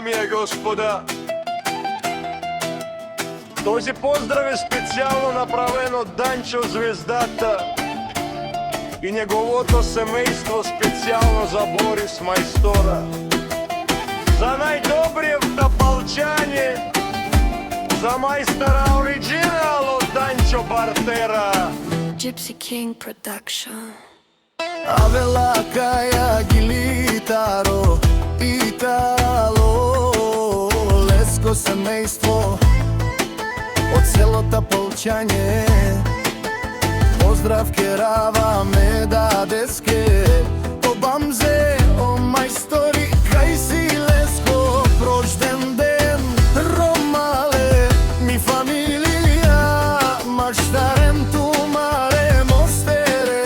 дами и господа. Този поздрав е специјално направен од Данчо Звездата и неговото семејство, специјално за Борис Мајстора. За најдобриев тапалчање, за мајстора оригинал од Данчо Бартера. Gypsy King Production. Avela caia gilitaro Italo Lesko семејство од селото Полчање. Поздрав керава ме дадеске Обамзе о мајстори кај си Леско. Рожден ден Ромале ми фамилија Маштарем тумаре мостере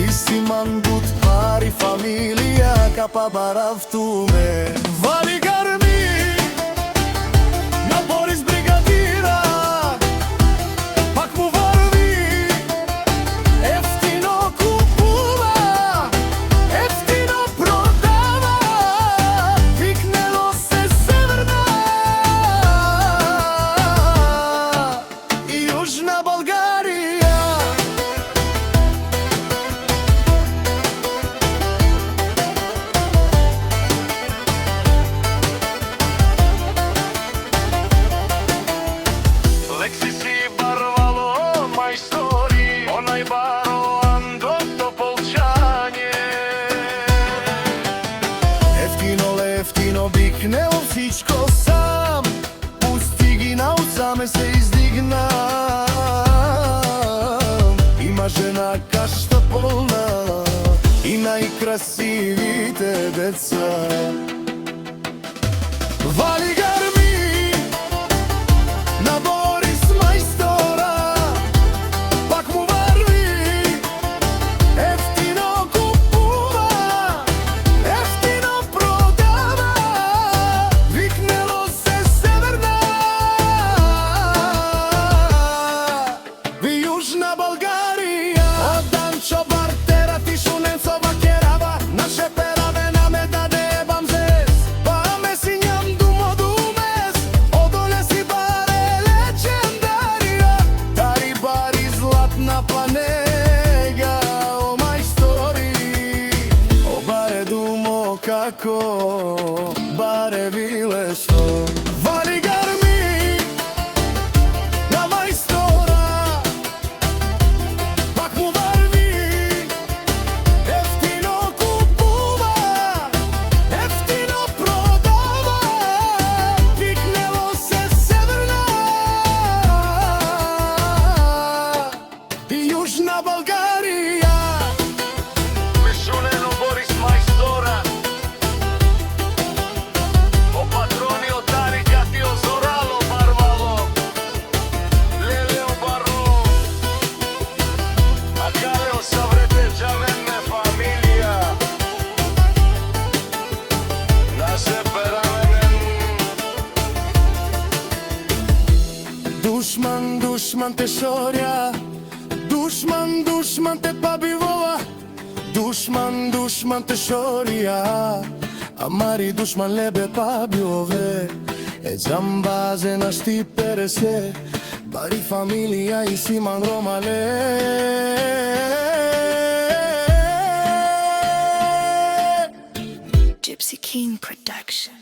Исиман гуд пари фамилија Капа барав туме Вали гарми на Борис бригадира Пак му варви ефтино купува ефтино продава Викнело се Северна и Јужна Българија. Лекси си барвало мајстори, онај баро андото Полчање. Ефтино лефтино викнело всичко сам Пусти ги науцаме се издигна Има жена кашта полна и најкрасивите деца Вали гарми на Борис Мајстора Пак му варви ефтино купува ефтино продава Викнело се Северна и Јужна Българија. Од Данчо Бартера ти шуненцова керава Наше пераве на ме даде бамзес Па ме си нјам думо думес Одоле си баре лечендарија Тари бари златна панега О мајстори О баре думо како баре вилешо Вали гарми на мајстора Пак му варви ефтино купува ефтино продава Викнело се Северна и Јужна Българија. Мишунено Борис Мајстора, о патрони од Тарика ти озорало барвало, лелео баро, а калео саврете джамене фамилија, да се пераменен. Душман, душман те шорја Душман, душман те пабивова Душман, душман те шорија Амари душман лебе пабиове Е джамбазе на шти пересе Бари фамилија и Симан Ромале Gypsy King Production.